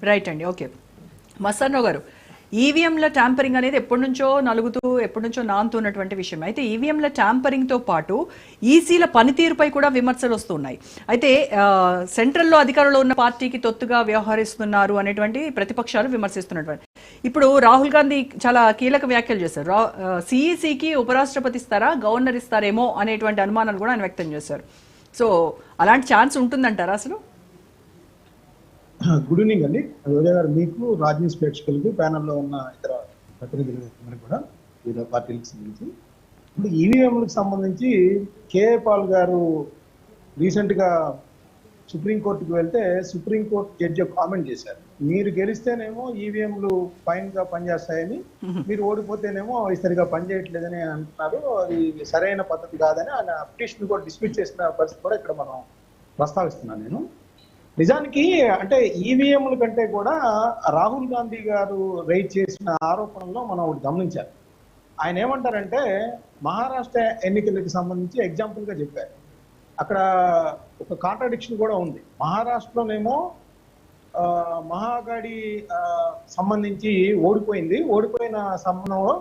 Right అండి. Okay, Mastan Rao గారు, ఈవీఎంల ట్యాంపరింగ్ అనేది ఎప్పటి నుంచో నలుగుతూ ఎప్పటి నుంచో నానుతున్నటువంటి విషయం. అయితే ఈవీఎంల ట్యాంపరింగ్తో పాటు ఈసీల పనితీరుపై కూడా విమర్శలు వస్తున్నాయి. అయితే సెంట్రల్లో అధికారంలో ఉన్న పార్టీకి తొత్తుగా వ్యవహరిస్తున్నారు అనేటువంటి ప్రతిపక్షాలు విమర్శిస్తున్నటువంటి. ఇప్పుడు రాహుల్ గాంధీ చాలా కీలక వ్యాఖ్యలు చేశారు. సిఈసికి ఉపరాష్ట్రపతి ఇస్తారా, గవర్నర్ ఇస్తారేమో అనేటువంటి అనుమానాలు కూడా ఆయన వ్యక్తం చేశారు. సో అలాంటి ఛాన్స్ ఉంటుందంటారా అసలు? గుడ్ ఈవినింగ్ అండి రోజా గారు, మీకు రాజ్ న్యూస్ ప్రేక్షకులకు, ప్యానల్లో ఉన్న ఇతర ప్రతినిధులు కూడా వివిధ పార్టీలకు సంబంధించి. ఇప్పుడు ఈవీఎంలకు సంబంధించి కేఏ పాల్ గారు రీసెంట్గా సుప్రీంకోర్టుకు వెళ్తే సుప్రీంకోర్టు జడ్జి కామెంట్ చేశారు, మీరు గెలిస్తేనేమో ఈవీఎంలు ఫైన్గా పనిచేస్తాయని, మీరు ఓడిపోతేనేమో అవి సరిగా పనిచేయట్లేదని అంటున్నారు, అది సరైన పద్ధతి కాదని ఆయన పిటిషన్ కూడా డిస్మిస్ చేసిన పరిస్థితి కూడా ఇక్కడ మనం ప్రస్తావిస్తున్నాను నేను. నిజానికి అంటే ఈవీఎంల కంటే కూడా రాహుల్ గాంధీ గారు రైజ్ చేసిన ఆరోపణల్లో మనం ఒకటి గమనించాలి. ఆయన ఏమంటారంటే మహారాష్ట్ర ఎన్నికలకు సంబంధించి ఎగ్జాంపుల్గా చెప్పారు. అక్కడ ఒక కాంట్రాడిక్షన్ కూడా ఉంది. మహారాష్ట్రలోనేమో మహాగాడి సంబంధించి ఓడిపోయింది, ఓడిపోయిన సంబంధంలో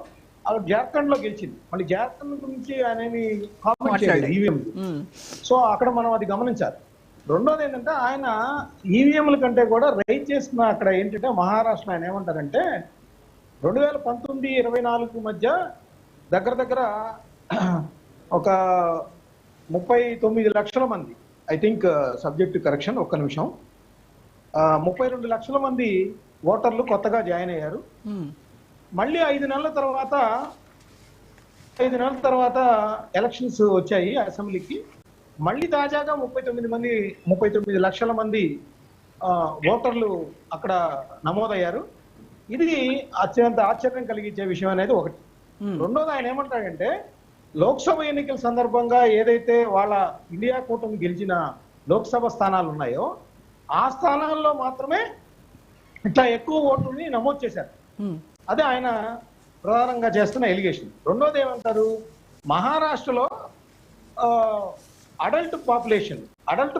అక్కడ జార్ఖండ్లో గెలిచింది. మళ్ళీ జార్ఖండ్ గురించి ఆయన ఏమి కామెంట్ చేయలేదు ఈవీఎం. సో అక్కడ మనం అది గమనించాలి. రెండోది ఏంటంటే ఆయన ఈవీఎంల కంటే కూడా రైజ్ చేసిన అక్కడ ఏంటంటే మహారాష్ట్ర ఆయన ఏమంటారంటే 2019-24 మధ్య దగ్గర ఒక 39 లక్షల మంది, ఐ థింక్ సబ్జెక్ట్ కరెక్షన్, ఒక్క నిమిషం, 32 లక్షల మంది ఓటర్లు కొత్తగా జాయిన్ అయ్యారు. మళ్ళీ 5 నెలల తర్వాత ఎలక్షన్స్ వచ్చాయి అసెంబ్లీకి. మళ్ళీ తాజాగా 39 లక్షల మంది ఓటర్లు అక్కడ నమోదయ్యారు. ఇది అత్యంత ఆశ్చర్యం కలిగించే విషయం అనేది ఒకటి. రెండోది ఆయన ఏమంటాడంటే లోక్సభ ఎన్నికల సందర్భంగా ఏదైతే వాళ్ళ ఇండియా కూటమి గెలిచిన లోక్సభ స్థానాలు ఉన్నాయో ఆ స్థానాల్లో మాత్రమే ఇట్లా ఎక్కువ ఓట్లని నమోదు చేశారు. అదే ఆయన ప్రధానంగా చేస్తున్న ఎలిగేషన్. రెండోది ఏమంటారు, మహారాష్ట్రలో అడల్ట్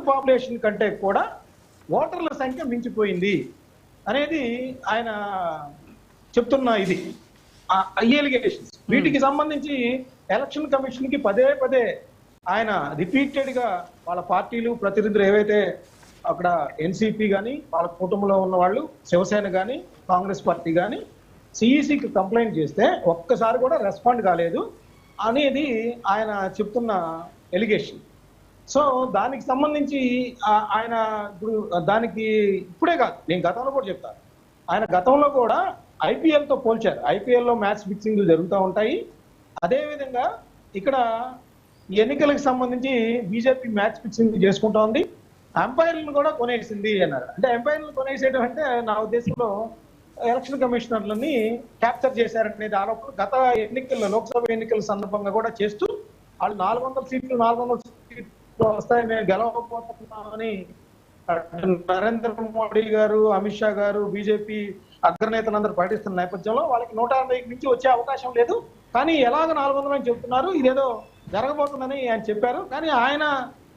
పాపులేషన్ కంటే కూడా ఓటర్ల సంఖ్య మించిపోయింది అనేది ఆయన చెప్తున్న ఇది ఎలిగేషన్స్. వీటికి సంబంధించి ఎలక్షన్ కమిషన్ కి పదే ఆయన రిపీటెడ్ గా వాళ్ళ పార్టీలు ప్రతినిధులు ఏవైతే అక్కడ ఎన్సీపీ కానీ వాళ్ళ కుటుంబంలో ఉన్న వాళ్ళు, శివసేన కానీ కాంగ్రెస్ పార్టీ కానీ సిఈసికి కంప్లైంట్ చేస్తే ఒక్కసారి కూడా రెస్పాండ్ కాలేదు అనేది ఆయన చెప్తున్న ఎలిగేషన్. సో దానికి సంబంధించి ఆయన ఇప్పుడు దానికి ఇప్పుడే కాదు, నేను గతంలో కూడా చెప్తాను, ఆయన గతంలో కూడా ఐపీఎల్తో పోల్చారు. ఐపీఎల్లో మ్యాచ్ ఫిక్సింగ్లు జరుగుతూ ఉంటాయి. అదేవిధంగా ఇక్కడ ఎన్నికలకు సంబంధించి బీజేపీ మ్యాచ్ ఫిక్సింగ్ చేసుకుంటా ఉంది, ఎంపైర్లను కూడా కొనేసింది అన్నారు. అంటే ఎంపైర్లను కొనేసేయడం అంటే నా ఉద్దేశంలో ఎలక్షన్ కమిషనర్లని క్యాప్చర్ చేశారనేది ఆరోపణ గత ఎన్నికల్లో లోక్సభ ఎన్నికల సందర్భంగా కూడా చేస్తూ వాళ్ళు 400 సీట్లు వస్తాయి, మేము గెలవకపోతున్నామని నరేంద్ర మోడీ గారు, అమిత్ షా గారు, బీజేపీ అగ్రనేతలందరూ ప్రకటిస్తున్న నేపథ్యంలో వాళ్ళకి 150కి మించి వచ్చే అవకాశం లేదు, కానీ ఎలాగ 400 అని చెప్తున్నారు, ఇదేదో జరగబోతుందని ఆయన చెప్పారు. కానీ ఆయన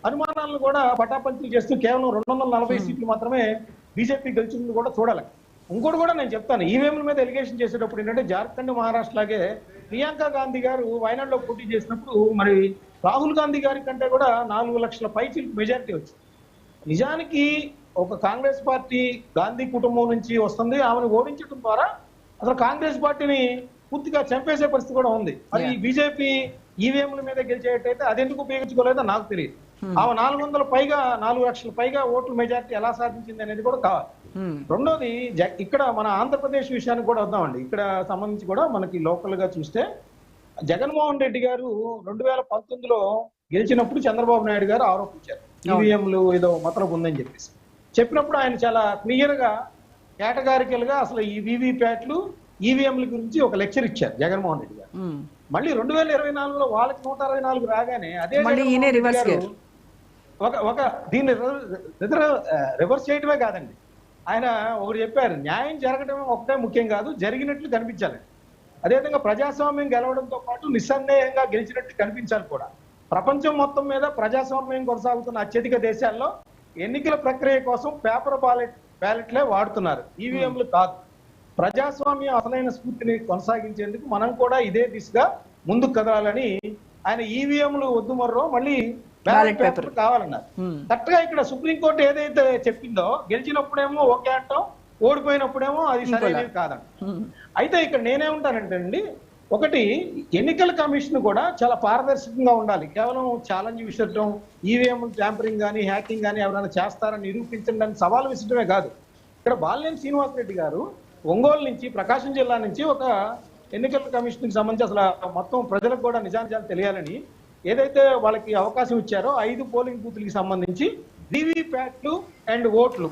అనుమానాలను కూడా పటాపంచలు చేస్తూ కేవలం 240 సీట్లు మాత్రమే బీజేపీ గెలిచింది కూడా చూడాలి. ఇంకోటి కూడా నేను చెప్తాను, ఈవీఎంల మీద ఎలిగేషన్ చేసేటప్పుడు ఏంటంటే జార్ఖండ్, మహారాష్ట్ర లాగే ప్రియాంక గాంధీ గారు వయనాడులో పోటీ చేసినప్పుడు మరి రాహుల్ గాంధీ గారి కంటే కూడా 4 లక్షల పైచీలకు మెజారిటీ వచ్చింది. నిజానికి ఒక కాంగ్రెస్ పార్టీ గాంధీ కుటుంబం నుంచి వస్తుంది, ఆమెను ఓడించడం ద్వారా అసలు కాంగ్రెస్ పార్టీని పూర్తిగా చంపేసే పరిస్థితి కూడా ఉంది. మరి బీజేపీ ఈవీఎంల మీద గెలిచేటైతే అది ఎందుకు ఉపయోగించుకోలేదో నాకు తెలియదు. ఆమె 4 లక్షల పైగా ఓట్ల మెజారిటీ ఎలా సాధించింది అనేది కూడా కావాలి. రెండోది ఇక్కడ మన ఆంధ్రప్రదేశ్ విషయానికి కూడా వద్దామండి. ఇక్కడ సంబంధించి కూడా మనకి లోకల్ గా చూస్తే జగన్మోహన్ రెడ్డి గారు 2019లో గెలిచినప్పుడు చంద్రబాబు నాయుడు గారు ఆరోపించారు ఈవీఎంలు ఏదో మతలబు ఉందని చెప్పినప్పుడు ఆయన చాలా క్లియర్ గా కేటగారికల్ గా అసలు ఈ వీవీప్యాట్లు ఈవీఎంల గురించి ఒక లెక్చర్ ఇచ్చారు జగన్మోహన్ రెడ్డి గారు. మళ్ళీ 2024లో వాళ్ళకి 164 రాగానే అదే ఒక దీన్ని రివర్స్ చేయడమే కాదండి, ఆయన ఒకటి చెప్పారు, న్యాయం జరగడమే ఒకటే ముఖ్యం కాదు, జరిగినట్లు కనిపించాలి. అదేవిధంగా ప్రజాస్వామ్యం గెలవడంతో పాటు నిస్సందేహంగా గెలిచినట్టు కనిపించాలి కూడా. ప్రపంచం మొత్తం మీద ప్రజాస్వామ్యం కొనసాగుతున్న అత్యధిక దేశాల్లో ఎన్నికల ప్రక్రియ కోసం పేపర్ బ్యాలెట్ బ్యాలెట్లే వాడుతున్నారు, ఈవీఎంలు కాదు. ప్రజాస్వామ్యం అసలైన స్ఫూర్తిని కొనసాగించేందుకు మనం కూడా ఇదే దిశగా ముందుకు కదలాలని ఆయన ఈవీఎంలు వద్దు మర్రో మళ్ళీ బ్యాలెట్ పేపర్ కావాలన్నారు. కరెక్ట్ గా ఇక్కడ సుప్రీంకోర్టు ఏదైతే చెప్పిందో గెలిచినప్పుడేమో ఓకే అంటాం, ఓడిపోయినప్పుడేమో అది సరైనది కాదంట. అయితే ఇక్కడ నేనేమంటానంటే అండి, ఒకటి ఎన్నికల కమిషన్ కూడా చాలా పారదర్శకంగా ఉండాలి. కేవలం ఛాలెంజ్ విసరడం, ఈవీఎం ట్యాంపరింగ్ కానీ హ్యాకింగ్ కానీ ఎవరైనా చేస్తారని నిరూపించడానికి సవాల్ విసరడమే కాదు. ఇక్కడ బాలినేని శ్రీనివాసరెడ్డి గారు ఒంగోలు నుంచి, ప్రకాశం జిల్లా నుంచి ఒక ఎన్నికల కమిషన్ కి సంబంధించి అసలు మొత్తం ప్రజలకు కూడా నిజానిజాలు తెలియాలని ఏదైతే వాళ్ళకి అవకాశం ఇచ్చారో 5 పోలింగ్ బూత్లకి సంబంధించి వీవీప్యాట్లు అండ్ ఓట్లు,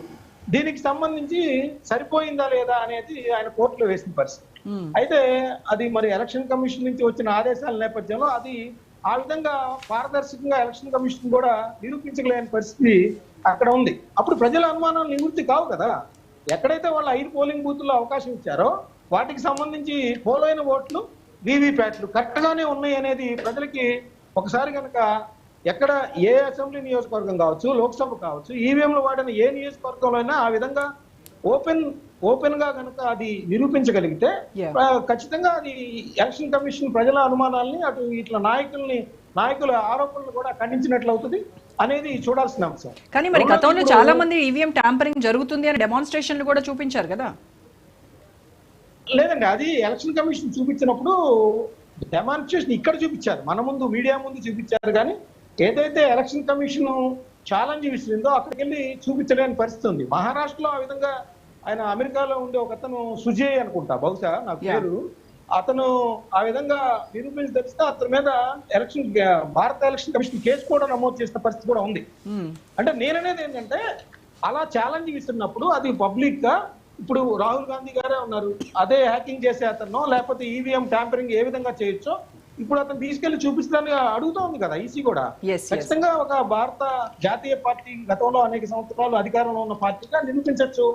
దీనికి సంబంధించి సరిపోయిందా లేదా అనేది ఆయన కోర్టులో వేసిన పరిస్థితి. అయితే అది మరి ఎలక్షన్ కమిషన్ నుంచి వచ్చిన ఆదేశాల నేపథ్యంలో అది ఆ విధంగా పారదర్శకంగా ఎలక్షన్ కమిషన్ కూడా నిరూపించలేని పరిస్థితి అక్కడ ఉంది. అప్పుడు ప్రజల అనుమానాలు నివృత్తి కావు కదా. ఎక్కడైతే వాళ్ళు 5 పోలింగ్ బూత్ల్లో అవకాశం ఇచ్చారో వాటికి సంబంధించి పోలైన ఓట్లు, వీవీప్యాట్లు కరెక్ట్ గానే ఉన్నాయి అనేది ప్రజలకి ఒకసారి కనుక ఎక్కడ ఏ అసెంబ్లీ నియోజకవర్గం కావచ్చు, లోక్సభ కావచ్చు, ఈవీఎంలు వాడిన ఏ నియోజకవర్గంలో అయినా ఆ విధంగా ఓపెన్ గా కనుక అది నిరూపించగలిగితే ఖచ్చితంగా అది ఎలక్షన్ కమిషన్ ప్రజల అనుమానాలని అటు ఇట్లా నాయకుల ఆరోపణలు కూడా ఖండించినట్లు అవుతుంది అనేది చూడాల్సిన అంశం. కానీ మరి గతంలో చాలా మంది ఈవీఎం ట్యాంపరింగ్ జరుగుతుంది అని డెమాన్స్ట్రేషన్లు కూడా చూపించారు కదా. లేదండి, అది ఎలక్షన్ కమిషన్ చూపించినప్పుడు డెమాన్స్ట్రేషన్ ఇక్కడ చూపించారు, మన ముందు మీడియా ముందు చూపించారు. కానీ ఏదైతే ఎలక్షన్ కమిషన్ ఛాలెంజ్ విసిరిందో అక్కడికి వెళ్ళి చూపించలేని పరిస్థితి ఉంది. మహారాష్ట్రలో ఆ విధంగా ఆయన అమెరికాలో ఉండే ఒక అతను సుజయ్ అనుకుంటా, బహుశా నా పేరు, అతను ఆ విధంగా నిరూపించి తెలిస్తే అతని మీద భారత ఎలక్షన్ కమిషన్ కేసు కూడా నమోదు చేసిన పరిస్థితి కూడా ఉంది. అంటే నేననేది ఏంటంటే అలా ఛాలెంజ్ విసిరినప్పుడు అది పబ్లిక్ గా, ఇప్పుడు రాహుల్ గాంధీ గారే ఉన్నారు, అదే హ్యాకింగ్ చేసే అతను లేకపోతే ఈవీఎం ట్యాంపరింగ్ ఏ విధంగా చేయొచ్చో ఇప్పుడు అతను తీసుకెళ్లి చూపిస్తానని అడుగుతా ఉంది కదా ఈసీ కూడా. ఖచ్చితంగా ఒక భారత జాతీయ పార్టీ గతంలో అనేక సంవత్సరాలు అధికారంలో ఉన్న పార్టీగా నిరూపించవచ్చు.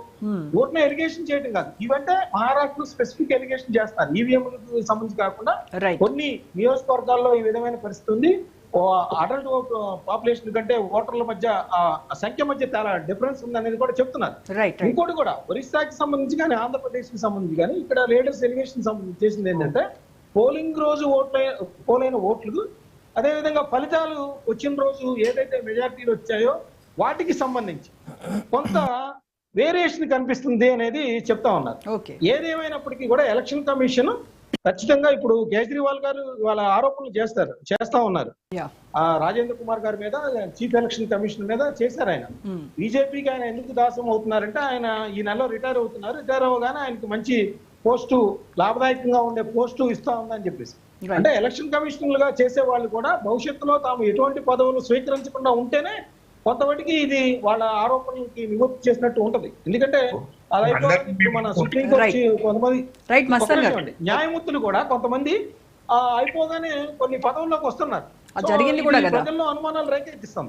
ఓట్ని ఎలిగేషన్ చేయడం కాదు, ఇవంటే మహారాష్ట్రలో స్పెసిఫిక్ ఎలిగేషన్ చేస్తారు. ఈవీఎంలకు సంబంధించి కాకుండా కొన్ని నియోజకవర్గాల్లో ఈ విధమైన పరిస్థితి ఉంది. అడల్ట్ పాపులేషన్ కంటే ఓటర్ల మధ్య సంఖ్య మధ్య చాలా డిఫరెన్స్ ఉంది అనేది కూడా చెప్తున్నారు. ఇంకోటి కూడా ఒరిస్సాకి సంబంధించి కానీ ఆంధ్రప్రదేశ్ కి సంబంధించి కానీ ఇక్కడ లేటెస్ట్ ఎలిగేషన్ చేసింది ఏంటంటే పోలింగ్ రోజు పోలైన ఓట్లు, అదేవిధంగా ఫలితాలు వచ్చిన రోజు ఏదైతే మెజారిటీలు వచ్చాయో వాటికి సంబంధించి కొంత వేరియేషన్ కనిపిస్తుంది అనేది చెప్తా ఉన్నారు. ఏదేమైనప్పటికీ కూడా ఎలక్షన్ కమిషన్ ఖచ్చితంగా ఇప్పుడు కేజ్రీవాల్ గారు వాళ్ళ ఆరోపణలు చేస్తా ఉన్నారు. రాజేంద్ర కుమార్ గారి మీద, చీఫ్ ఎలక్షన్ కమిషన్ మీద చేశారు. ఆయన బీజేపీకి ఆయన ఎందుకు దాసం అవుతున్నారంటే ఆయన ఈ నెలలో రిటైర్ అవుతున్నారు, రిటైర్ అవ్వగానే ఆయనకు మంచి పోస్టు, లాభదాయకంగా ఉండే పోస్టు ఇస్తా ఉందని చెప్పేసి. అంటే ఎలక్షన్ కమిషనర్లుగా చేసే వాళ్ళు కూడా భవిష్యత్తులో తాము ఎటువంటి పదవులు స్వీకరించకుండా ఉంటేనే కొంతవరకు ఇది వాళ్ళ ఆరోపణలకి నివృత్తి చేసినట్టు ఉంటది. ఎందుకంటే మన సుప్రీంకోర్టు కొంతమంది న్యాయమూర్తులు కూడా కొంతమంది అయిపోగానే కొన్ని పదవుల్లోకి వస్తున్నారు. ప్రజల్లో అనుమానాలు రేకెత్తిస్తాం.